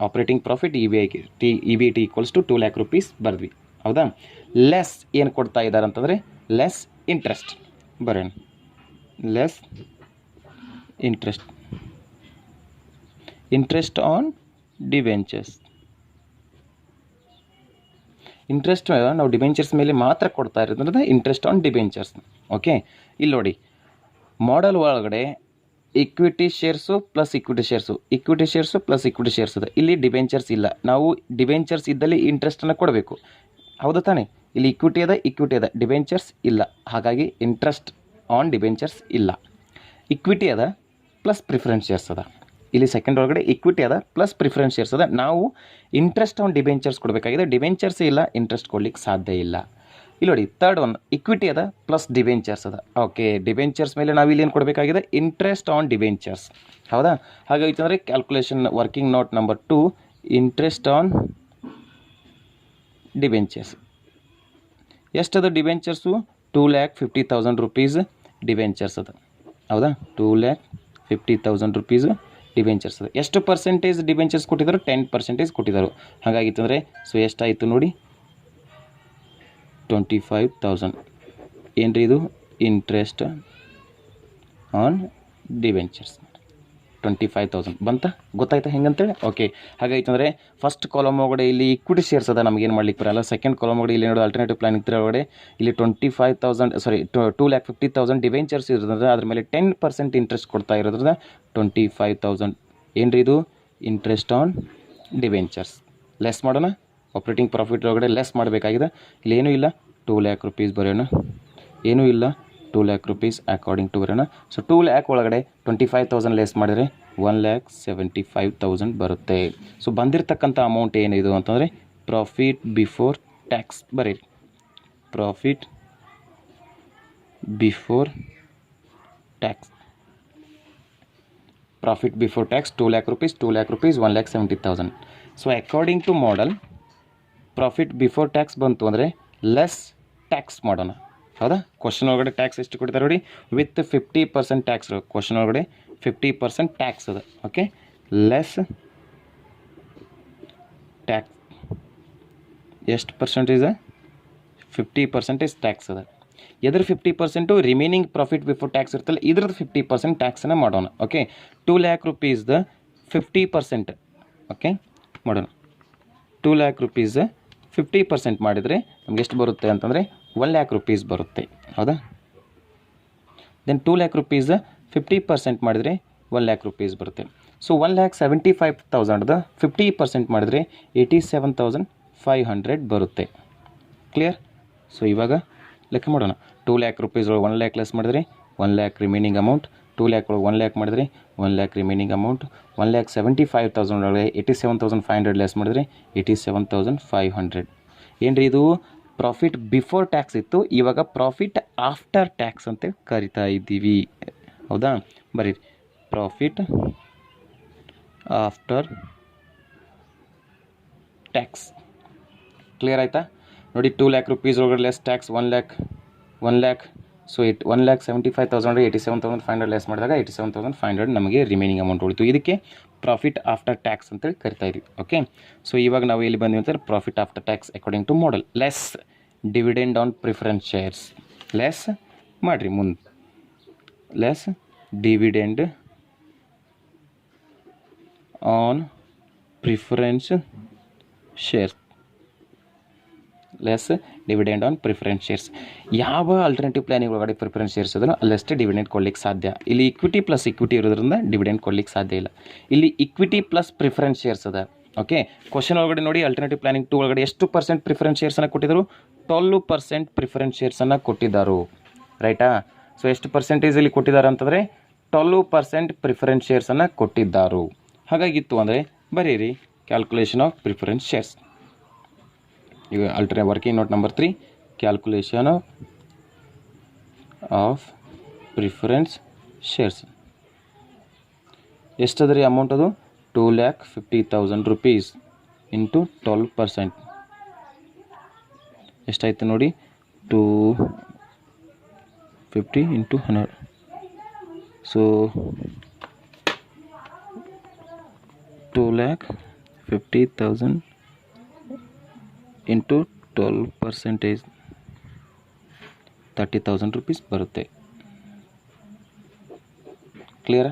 Operating profit EBIT equals to ₹2,00,000 ಬರ್ದ್ವಿ, ಹೌದಾ? ಲೆಸ್ ಏನು ಕೊಡ್ತಾ ಇದ್ದಾರೆ ಅಂತಂದರೆ ಲೆಸ್ ಇಂಟ್ರೆಸ್ಟ್ ಬರೋಣ. Less interest on debentures. Interest ನಾವು ಡಿಬೆಂಚರ್ಸ್ ಮೇಲೆ ಮಾತ್ರ ಕೊಡ್ತಾ ಇರೋದ್ರಿಂದ ಇಂಟ್ರೆಸ್ಟ್ ಆನ್ ಡಿಬೆಂಚರ್ಸ್. ಓಕೆ, ಇಲ್ಲಿ ನೋಡಿ ಮಾಡೆಲ್ ಒಳಗಡೆ equity shares plus equity shares ಅದ. ಇಲ್ಲಿ ಡಿಬೆಂಚರ್ಸ್ ಇಲ್ಲ. ನಾವು ಡಿಬೆಂಚರ್ಸ್ ಇದ್ದಲ್ಲಿ ಇಂಟ್ರೆಸ್ಟನ್ನು ಕೊಡಬೇಕು, ಹೌದಾ ತಾನೆ? ಇಲ್ಲಿ ಇಕ್ವಿಟಿ ಅದ, ಡಿಬೆಂಚರ್ಸ್ ಇಲ್ಲ, ಹಾಗಾಗಿ ಇಂಟ್ರೆಸ್ಟ್ ಆನ್ ಡಿಬೆಂಚರ್ಸ್ ಇಲ್ಲ. ಇಕ್ವಿಟಿ ಅದ ಪ್ಲಸ್ ಪ್ರಿಫರೆನ್ಸ್ ಶೇರ್ಸ್ ಅದ. ಇಲ್ಲಿ ಸೆಕೆಂಡ್ ಒಳಗಡೆ ಇಕ್ವಿಟಿ ಅದ ಪ್ಲಸ್ ಪ್ರಿಫರೆನ್ಸ್ ಶೇರ್ಸ್ ಅದ. ನಾವು ಇಂಟ್ರೆಸ್ಟ್ ಆನ್ ಡಿಬೆಂಚರ್ಸ್ ಕೊಡಬೇಕಾಗಿದೆ, ಡಿಬೆಂಚರ್ಸ್ ಇಲ್ಲ, ಇಂಟ್ರೆಸ್ಟ್ ಕೊಡ್ಲಿಕ್ಕೆ ಸಾಧ್ಯ ಇಲ್ಲ. ಇಲ್ಲಿ ನೋಡಿ ಥರ್ಡ್ ಒನ್ ಇಕ್ವಿಟಿ ಅದ ಪ್ಲಸ್ ಡಿಬೆಂಚರ್ಸ್ ಅದ. ಓಕೆ, ಡಿಬೆಂಚರ್ಸ್ ಮೇಲೆ ನಾವು ಇಲ್ಲಿ ಏನು ಕೊಡಬೇಕಾಗಿದೆ? ಇಂಟ್ರೆಸ್ಟ್ ಆನ್ ಡಿಬೆಂಚರ್ಸ್, ಹೌದಾ? ಹಾಗಾಗಿತ್ತು ಅಂದರೆ calculation working note number 2, interest on debentures ಎಷ್ಟದ? ಡಿಬೆಂಚರ್ಸು ₹2,50,000 ಡಿಬೆಂಚರ್ಸ್ ಅದ, ಹೌದಾ? ₹2,50,000 ಡಿಬೆಂಚರ್ಸ್ ಅದ. ಎಷ್ಟು ಪರ್ಸೆಂಟೇಜ್ ಡಿಬೆಂಚರ್ಸ್ ಕೊಟ್ಟಿದ್ದಾರೆ? 10% ಕೊಟ್ಟಿದ್ದಾರೆ. ಹಾಗಾಗಿತ್ತು ಅಂದರೆ ಸೊ ಎಷ್ಟಾಯಿತು ನೋಡಿ, 25,000 ಏನ್ರಿ ಇದು? ಇಂಟ್ರೆಸ್ಟ್ ಆನ್ ಡಿಬೆಂಚರ್ಸ್ 25,000 ಬಂತ? ಗೊತ್ತಾಯ್ತಾ ಹೆಂಗಂತೇಳಿ? ಓಕೆ, ಹಾಗಾಯ್ತು ಅಂದರೆ ಫಸ್ಟ್ ಕಾಲಮ್ ಒಳಗಡೆ ಇಲ್ಲಿ ಇಕ್ವಿಟಿ ಶೇರ್ಸ್ ಅದ, ನಮಗೇನು ಮಾಡ್ಲಿಕ್ಕೆ ಬರಲ್ಲ. ಸೆಕೆಂಡ್ ಕಾಲಮ್ ಒಳಗಡೆ ಇಲ್ಲಿ ನೋಡೋ ಅಲ್ಟರ್ನೇಟಿವ್ ಪ್ಲಾನಿಂಗ್ ಒಳಗಡೆ ಇಲ್ಲಿ 2,50,000 ಡಿಬೆಂಚರ್ಸ್ ಇರೋದ್ರಿಂದ ಅದ್ರ ಮೇಲೆ 10% ಇಂಟ್ರೆಸ್ಟ್ ಕೊಡ್ತಾ ಇರೋದ್ರಿಂದ 25,000 ಏನ್ರಿ ಇದು ಇಂಟ್ರೆಸ್ಟ್ ಆನ್ ಡಿವೆಂಚರ್ಸ್ ಲೆಸ್ ಮಾಡೋಣ. ಆಪ್ರೇಟಿಂಗ್ ಪ್ರಾಫಿಟ್ ಒಳಗಡೆ ಲೆಸ್ ಮಾಡಬೇಕಾಗಿದೆ. ಇಲ್ಲಿ ಏನೂ ಇಲ್ಲ, 2 ಲ್ಯಾಕ್ ರುಪೀಸ್ ಬರೆಯೋಣ. ಏನೂ ಇಲ್ಲ, 2 ಲ್ಯಾಕ್ ರುಪೀಸ್ ಅಕಾರ್ಡಿಂಗ್ ಟು ಬರೋಣ. ಸೊ 2 ಲ್ಯಾಕ್ ಒಳಗಡೆ 25,000 ಲೆಸ್ ಮಾಡಿದರೆ 1,75,000 ಬರುತ್ತೆ. ಸೊ ಬಂದಿರತಕ್ಕಂಥ ಅಮೌಂಟ್ ಏನಿದು ಅಂತಂದರೆ ಪ್ರಾಫಿಟ್ ಬಿಫೋರ್ ಟ್ಯಾಕ್ಸ್ ಬರೀರಿ. Profit before tax, profit before tax 2 lakh rupees, 2 lakh rupees 1,70,000. So according to model profit before tax ಬಂತು ಅಂದರೆ ಲೆಸ್ ಟ್ಯಾಕ್ಸ್ ಮಾಡೋಣ. ಹೌದಾ? ಕ್ವಶನ್ ಒಳಗಡೆ ಟ್ಯಾಕ್ಸ್ ಎಷ್ಟು ಕೊಡ್ತಾರೆ ನೋಡಿ, ವಿತ್ 50% ಟ್ಯಾಕ್ಸ್. ಕ್ವಶನ್ ಒಳಗಡೆ 50% ಟ್ಯಾಕ್ಸ್ ಅದ. ಓಕೆ, ಲೆಸ್ ಟ್ಯಾಕ್ಸ್ ಎಷ್ಟು ಪರ್ಸೆಂಟೇಜ್? 50% ಟ್ಯಾಕ್ಸ್ ಅದ. ಎದ್ರ 50%? ರಿಮೈನಿಂಗ್ ಪ್ರಾಫಿಟ್ ಬಿಫೋರ್ ಟ್ಯಾಕ್ಸ್ ಇರ್ತಲ್ಲ, ಇದ್ರದ್ದು 50% ಟ್ಯಾಕ್ಸನ್ನು ಮಾಡೋಣ. Okay, 2 lac ರುಪೀಸ್ದ 50%. ಓಕೆ ಮಾಡೋಣ. 2 ಲ್ಯಾಕ್ ರುಪೀಸ್ 50% ಮಾಡಿದರೆ ನಮ್ಗೆ ಎಷ್ಟು ಬರುತ್ತೆ ಅಂತಂದರೆ 1 ಲ್ಯಾಕ್ ರುಪೀಸ್ ಬರುತ್ತೆ. ಹೌದಾ? ದೆನ್ 2 ಲ್ಯಾಕ್ ರುಪೀಸ್ 50% ಮಾಡಿದರೆ 1 ಲ್ಯಾಕ್ ರುಪೀಸ್ ಬರುತ್ತೆ. ಸೊ 1,75,000ದ 50% ಮಾಡಿದರೆ 87,500 ಬರುತ್ತೆ. ಕ್ಲಿಯರ್? ಸೊ ಇವಾಗ ಲೆಕ್ಕ ಮಾಡೋಣ. 2 ಲ್ಯಾಕ್ ರುಪೀಸ್ ಒಳಗೆ 1 ಲ್ಯಾಕ್ ಲೆಸ್ ಮಾಡಿದರೆ 1 ಲ್ಯಾಕ್ ರಿಮೈನಿಂಗ್ ಅಮೌಂಟ್. 2 ಲ್ಯಾಕ್ ಒಳಗೆ 1 ಲ್ಯಾಕ್ ಮಾಡಿದರೆ 1 ಲ್ಯಾಕ್ ರಿಮೈನಿಂಗ್ ಅಮೌಂಟ್. 1,75,000 ಒಳಗೆ 87,500 ಲೆಸ್ ಮಾಡಿದರೆ 87,500. ಏನ್ರಿ ಇದು ಪ್ರಾಫಿಟ್ ಬಿಫೋರ್ ಟ್ಯಾಕ್ಸ್ ಇತ್ತು, ಇವಾಗ ಪ್ರಾಫಿಟ್ ಆಫ್ಟರ್ ಟ್ಯಾಕ್ಸ್ ಅಂತೇಳಿ ಕರಿತಾ ಇದ್ದೀವಿ. ಹೌದಾ? ಬರೀರಿ ಪ್ರಾಫಿಟ್ ಆಫ್ಟರ್ ಟ್ಯಾಕ್ಸ್. ಕ್ಲಿಯರ್ ಆಯಿತಾ? ನೋಡಿ, 2 ಲ್ಯಾಕ್ ರುಪೀಸ್ ಒಳಗಡೆ less tax 1 lac. So 1,75,000 87,500 less ಮಾಡಿದಾಗ 87,500 ನಮಗೆ ರಿಮೈನಿಂಗ್ ಅಮೌಂಟ್ ಉಳಿತು. ಇದಕ್ಕೆ ಪ್ರಾಫಿಟ್ ಆಫ್ಟರ್ ಟ್ಯಾಕ್ಸ್ ಅಂತೇಳಿ ಕರಿತಾ ಇದ್ವಿ. ಓಕೆ, ಸೊ ಇವಾಗ ನಾವು ಎಲ್ಲಿ ಬಂದ್ವಿ ಅಂತಂದ್ರೆ profit after tax according to model less dividend on preference shares. Less ಮಾಡಿರಿ ಮುಂದೆ, less dividend on preference shares. Less dividend on preference shares. ಯಾವ ಆಲ್ಟರ್ನೇಟಿವ್ ಪ್ಲಾನಿಂಗ್ ಒಳಗಡೆ ಪ್ರಿಫರೆನ್ಸ್ ಶೇರ್ಸ್ ಅದನ್ನು ಅಲ್ಲಷ್ಟೇ ಡಿವಿಡೆಂಡ್ ಕೊಡ್ಲಿಕ್ಕೆ ಸಾಧ್ಯ. ಇಲ್ಲಿ ಇಕ್ವಿಟಿ ಪ್ಲಸ್ ಇಕ್ವಿಟಿ ಇರೋದ್ರಿಂದ ಡಿವಿಡೆಂಡ್ ಕೊಡ್ಲಿಕ್ಕೆ ಸಾಧ್ಯ ಇಲ್ಲ. ಇಲ್ಲಿ ಇಕ್ವಿಟಿ ಪ್ಲಸ್ ಪ್ರಿಫರೆನ್ಸ್ ಶೇರ್ಸ್ ಅದ. ಓಕೆ, ಕ್ವಶನ್ ಒಳಗಡೆ ನೋಡಿ, ಆಲ್ಟರ್ನೇಟಿವ್ ಪ್ಲಾನಿಂಗ್ 2 ಒಳಗಡೆ ಎಷ್ಟು % ಪ್ರಿಫರೆನ್ಸ್ ಶೇರ್ಸನ್ನು ಕೊಟ್ಟಿದ್ದರು? 12% ಪ್ರಿಫರೆನ್ಸ್ ಶೇರ್ಸನ್ನು ಕೊಟ್ಟಿದ್ದರು. ರೈಟಾ? ಸೊ ಎಷ್ಟು ಪರ್ಸೆಂಟೇಜಲ್ಲಿ ಕೊಟ್ಟಿದ್ದಾರೆ ಅಂತಂದರೆ 12% ಪ್ರಿಫರೆನ್ಸ್ ಶೇರ್ಸನ್ನು ಕೊಟ್ಟಿದ್ದರು. ಹಾಗಾಗಿತ್ತು ಅಂದರೆ ಬರೀರಿ ಕ್ಯಾಲ್ಕುಲೇಷನ್ ಆಫ್ ಪ್ರಿಫರೆನ್ಸ್ ಶೇರ್ಸ್. ಈಗ working note number 3, calculation of preference shares. ಎಷ್ಟದ ರೀ ಅಮೌಂಟ್? ಅದು 2,50,000 rupees ಇಂಟು 12%. ಎಷ್ಟಾಯ್ತು ನೋಡಿ, 250 ಇಂಟು 100. ಸೊ 2,50,000 ಇಂಟು 12% 30,000 rupees ಬರುತ್ತೆ. ಕ್ಲಿಯರಾ?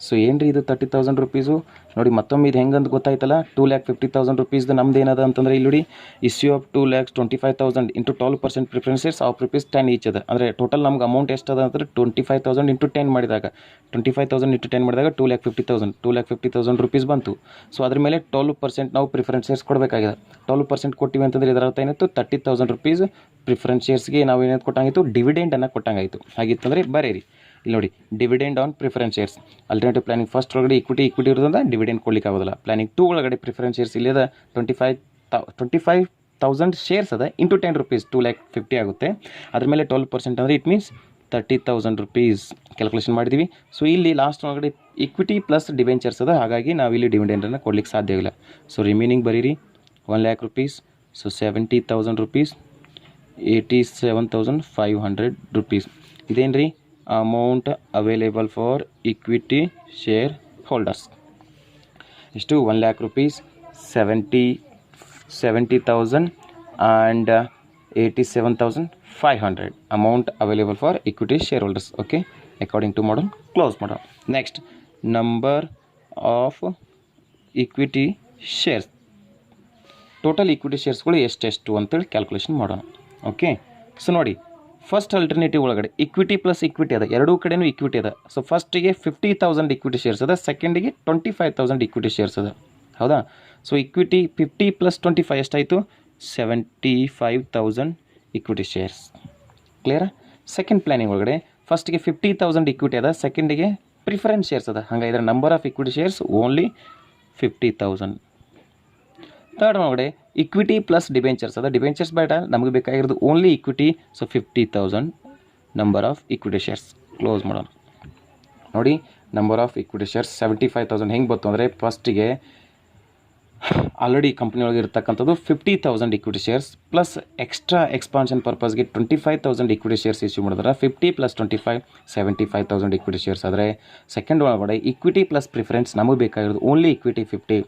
ಸೊ ಏನ್ರಿ ಇದು 30,000 rupees? ನೋಡಿ ಮತ್ತೊಮ್ಮೆ ಇದು ಹೆಂಗಂತ ಗೊತ್ತಾಯ್ತಲ್ಲ. 2,50,000 rupees ನಮ್ದು ಏನದ ಅಂತಂದರೆ ಇಲ್ಲಿ ನೋಡಿ, issue of 2,25,000 into 12% preference shares of ₹10 each ಅದ. ಅಂದರೆ ಟೋಟಲ್ ನಮ್ಗೆ ಅಮೌಂಟ್ ಎಷ್ಟದ ಅಂದರೆ 25,000 ಇಂಟು 10 ಮಾಡಿದಾಗ 25,000 ಇಂಟು 10 ಮಾಡಿದಾಗ 2,50,000 rupees ಬಂತು. ಸೊ ಅದ್ರ ಮೇಲೆ 12% ನಾವು ಪ್ರಿಫರೆನ್ಸ್ ಶೇರ್ಸ್ ಕೊಡಬೇಕಾಗಿದೆ. 12% ಕೊಟ್ಟಿವಿ ಅಂತಂದರೆ ಇದರ ಅರ್ಥ ಏನಿತ್ತು? 30,000 rupees ಪ್ರಿಫರೆನ್ಸ್ ಶೇರ್ಸ್ಗೆ ನಾವು ಏನಾಯ್ತು ಕೊಟ್ಟಂಗಿತ್ತು? ಡಿವಿಡೆಂಡನ್ನು ಕೊಟ್ಟಂಗಾಯಿತು. ಹಾಗಿತ್ತಂದರೆ ಬರೀರಿ ಇಲ್ಲಿ ನೋಡಿ, dividend on preference shares. Alternative planning first ಒಳಗಡೆ ಇಕ್ವಿಟಿ ಇರೋದ್ರಿಂದ ಡಿವಿಡೆಂಡ್ ಕೊಡ್ಲಿಕ್ಕೆ ಆಗೋದಿಲ್ಲ. ಪ್ಲಾನಿಂಗ್ 2 ಒಳಗಡೆ ಪ್ರಿಫರೆನ್ಸ್ ಶೇರ್ಸ್ ಇಲ್ಲಿ ಅದ 25,000 ಶೇರ್ಸ್ ಅದ ಇಂಟು 10 rupees 2,50,000 ಆಗುತ್ತೆ. ಅದ್ರ ಮೇಲೆ 12% ಅಂದರೆ ಇಟ್ ಮೀನ್ಸ್ 30,000 rupees ಕ್ಯಾಲ್ಕುಲೇಷನ್ ಮಾಡಿದ್ದೀವಿ. ಸೊ ಇಲ್ಲಿ ಲಾಸ್ಟ್ ಒಳಗಡೆ ಇಕ್ವಿಟಿ ಪ್ಲಸ್ ಡಿವೆಂಚರ್ಸ್ ಅದ, ಹಾಗಾಗಿ ನಾವು ಇಲ್ಲಿ ಡಿವಿಡೆಂಡನ್ನು ಕೊಡ್ಲಿಕ್ಕೆ ಸಾಧ್ಯ ಇಲ್ಲ. ಸೊ ರಿಮೈನಿಂಗ್ ಬರೀರಿ 1 lakh rupees. So 70,000 rupees 87,500 rupees. ಇದೇನು ರೀ amount available for equity share holders. ಎಷ್ಟು? 1 lakh rupees 70,000 and 87,500 amount available for equity shareholders. Okay, according to model close model. Next, number of equity shares. Total equity shares ಗಳು ಎಷ್ಟೆಷ್ಟು ಅಂತೇಳಿ calculation ಮಾಡೋಣ. Okay, so ನೋಡಿ first alternative ಒಳಗಡೆ equity plus equity ಅದ, ಎರಡೂ ಕಡೆನೂ ಇಕ್ವಿಟಿ ಅದ. ಸೊ ಫಸ್ಟಿಗೆ 50,000 ಇಕ್ವಿಟಿ ಶೇರ್ಸ್ ಅದ, ಸೆಕೆಂಡಿಗೆ 25,000 ಇಕ್ವಿಟಿ ಶೇರ್ಸ್ ಅದ. ಹೌದಾ? ಸೊ ಇಕ್ವಿಟಿ 50 + 25 ಎಷ್ಟಾಯಿತು? 75,000 ಇಕ್ವಿಟಿ ಶೇರ್ಸ್. ಕ್ಲಿಯರಾ? ಸೆಕೆಂಡ್ ಪ್ಲ್ಯಾನಿಂಗ್ ಒಳಗಡೆ ಫಸ್ಟಿಗೆ 50,000 ಇಕ್ವಿಟಿ ಅದ, ಸೆಕೆಂಡಿಗೆ ಪ್ರಿಫರೆನ್ಸ್ ಶೇರ್ಸ್ ಅದ. ಹಾಗಾದ್ರೆ number of equity shares only 50,000. Third ಒಳಗಡೆ ಇಕ್ವಿಟಿ ಪ್ಲಸ್ ಡಿಬೆಂಚರ್ಸ್ ಅದ, ಡಿಬೆಂಚರ್ಸ್ ಬೇಡ, ನಮಗೆ ಬೇಕಾಗಿರೋದು only equity. So 50,000 number of equity shares. Close ಮಾಡೋಣ. ನೋಡಿ, ನಂಬರ್ ಆಫ್ ಇಕ್ವಿಟಿ ಶೇರ್ಸ್ 75,000 ಹೆಂಗೆ ಬಂತು ಅಂದರೆ, ಫಸ್ಟಿಗೆ ಆಲ್ರೆಡಿ ಕಂಪ್ನಿ ಒಳಗೆ ಇರ್ತಕ್ಕಂಥದ್ದು 50,000 equity shares plus extra expansion ಪರ್ಪಸ್ಗೆ 25,000 ಇಕ್ವಿಟಿ ಶೇರ್ಸ್ ಇಶ್ಯೂ ಮಾಡಿದ್ರೆ 50 + 25 75,000 ಇಕ್ವಿಟಿ ಶೇರ್ಸ್. ಆದರೆ ಸೆಕೆಂಡ್ ಒಳಗಡೆ ಇಕ್ವಿಟಿ ಪ್ಲಸ್ ಪ್ರಿಫರೆನ್ಸ್ ನಮಗೆ ಬೇಕಾಗಿರೋದು ಓನ್ಲಿ ಇಕ್ವಿಟಿ 50.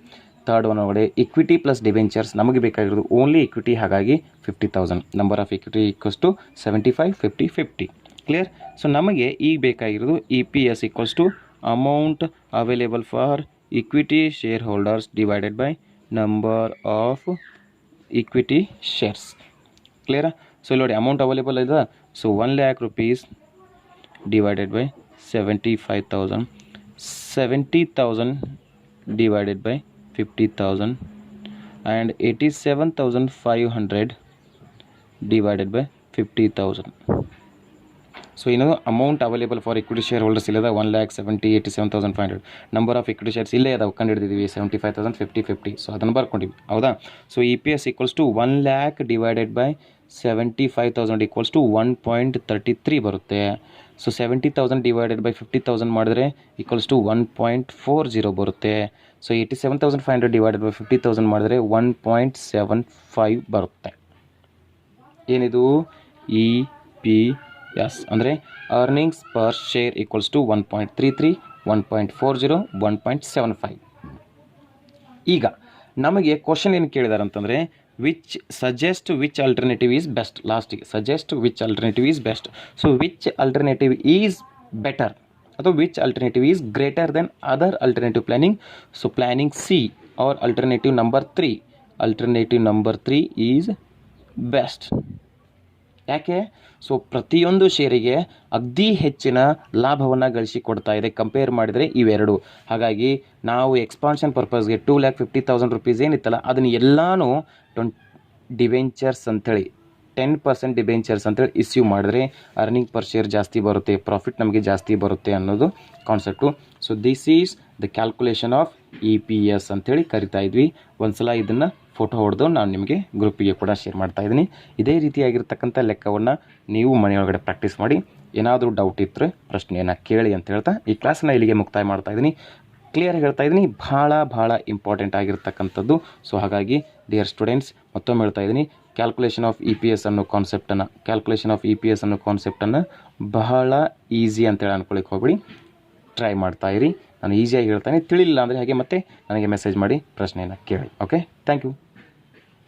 ಥರ್ಡ್ ಒಳಗಡೆ ಇಕ್ವಿಟಿ ಪ್ಲಸ್ ಡಿಬೆಂಚರ್ಸ್ ನಮಗೆ ಬೇಕಾಗಿರೋದು ಓನ್ಲಿ ಇಕ್ವಿಟಿ, ಹಾಗಾಗಿ 50,000. Number of equity equals to 75 50 50. Clear? So ನಮಗೆ ಈಗ ಬೇಕಾಗಿರೋದು EPS equals to amount available for equity share holders divided by number of equity shares. ಕ್ಲಿಯರಾ? ಸೊ ಇಲ್ಲಿ ನೋಡಿ, ಅಮೌಂಟ್ ಅವೈಲೇಬಲ್ ಇದೆ. So 1,00,000 rupees divided by 75,000, 70,000 divided by 50,000 and 87,500 divided by 50,000. So ಇನ್ನು amount available for equity share holders ಇಲ್ಲದ 1,87,500. Number of equity shares ಇಲ್ಲೇ ಅದಾವೆ, ಕಂಡುಹಿಡಿದಿದ್ದೀವಿ 75,000 50 50. So ಅದನ್ನು ಬರ್ಕೊಂಡಿವಿ. ಹೌದಾ? So EPS equals to 1,00,000 divided by 75,000 equals to 1.33 ಬರುತ್ತೆ. So 70,000 divided by 50,000 ಮಾಡಿದ್ರೆ equals to 1.40 ಬರುತ್ತೆ. ಸೊ 87,500 ಡಿವೈಡೆಡ್ ಬೈ 50,000 ಮಾಡಿದ್ರೆ 1.75 ಬರುತ್ತೆ. ಏನಿದು? EPS ಅಂದರೆ earnings per share equals to 1.33, 1.40, 1.75. ಈಗ ನಮಗೆ ಕ್ವಶನ್ ಏನು ಕೇಳಿದಾರೆ ಅಂತಂದರೆ, ವಿಚ್ ಅಲ್ಟರ್ನೇಟಿವ್ ಈಸ್ ಬೆಸ್ಟ್. ಲಾಸ್ಟಿಗೆ suggest which alternative is best. So which alternative is better ಅಥವಾ which alternative is greater than other alternative planning. So planning C or alternative number 3. Alternative number 3 is best. ಯಾಕೆ? So ಪ್ರತಿಯೊಂದು ಶೇರಿಗೆ ಅಗದಿ ಹೆಚ್ಚಿನ ಲಾಭವನ್ನು ಗಳಿಸಿಕೊಡ್ತಾ ಇದೆ compare ಮಾಡಿದರೆ ಇವೆರಡು. ಹಾಗಾಗಿ ನಾವು ಎಕ್ಸ್ಪಾನ್ಷನ್ ಪರ್ಪಸ್ಗೆ 2,50,000 rupees ಏನಿತ್ತಲ್ಲ ಅದನ್ನು ಎಲ್ಲನೂ ಡಿವೆಂಚರ್ಸ್ ಅಂಥೇಳಿ 10% ಡಿಬೆಂಚರ್ಸ್ ಅಂತೇಳಿ ಇಶ್ಯೂ ಮಾಡಿದ್ರೆ ಅರ್ನಿಂಗ್ ಪರ್ ಶೇರ್ ಜಾಸ್ತಿ ಬರುತ್ತೆ, ಪ್ರಾಫಿಟ್ ನಮಗೆ ಜಾಸ್ತಿ ಬರುತ್ತೆ ಅನ್ನೋದು concept. So this is the calculation of EPS ಅಂಥೇಳಿ ಕರಿತಾ ಇದ್ವಿ. ಒಂದು ಸಲ ಇದನ್ನು ಫೋಟೋ ಹೊಡೆದು ನಾನು ನಿಮಗೆ ಗ್ರೂಪಿಗೆ ಕೂಡ ಶೇರ್ ಮಾಡ್ತಾ ಇದ್ದೀನಿ. ಇದೇ ರೀತಿಯಾಗಿರ್ತಕ್ಕಂಥ ಲೆಕ್ಕವನ್ನು ನೀವು ಮನೆಯೊಳಗಡೆ ಪ್ರಾಕ್ಟೀಸ್ ಮಾಡಿ. ಏನಾದರೂ ಡೌಟ್ ಇದ್ದರೆ ಪ್ರಶ್ನೆಯನ್ನು ಕೇಳಿ ಅಂತ ಹೇಳ್ತಾ ಈ ಕ್ಲಾಸನ್ನು ಇಲ್ಲಿಗೆ ಮುಕ್ತಾಯ ಮಾಡ್ತಾ ಇದ್ದೀನಿ. ಕ್ಲಿಯರ್ ಹೇಳ್ತಾ ಇದ್ದೀನಿ, ಭಾಳ ಇಂಪಾರ್ಟೆಂಟ್ ಆಗಿರ್ತಕ್ಕಂಥದ್ದು. ಸೊ ಹಾಗಾಗಿ ಡಿಯರ್ ಸ್ಟೂಡೆಂಟ್ಸ್, ಮತ್ತೊಮ್ಮೆ ಹೇಳ್ತಾ ಇದ್ದೀನಿ, ಕ್ಯಾಲ್ಕುಲೇಷನ್ ಆಫ್ EPS ಅನ್ನೋ ಕಾನ್ಸೆಪ್ಟನ್ನು ಬಹಳ ಈಸಿ ಅಂತೇಳಿ ಅಂದ್ಕೊಳ್ಳಿಕ್ಕೆ ಹೋಗ್ಬಿಡಿ. ಟ್ರೈ ಮಾಡ್ತಾ ಇರಿ. ನಾನು ಈಸಿಯಾಗಿ ಹೇಳ್ತಾನೆ, ತಿಳಿಲಿಲ್ಲ ಅಂದರೆ ಹಾಗೆ ಮತ್ತೆ ನನಗೆ ಮೆಸೇಜ್ ಮಾಡಿ ಪ್ರಶ್ನೆಯನ್ನು ಕೇಳಿ. Okay, thank you.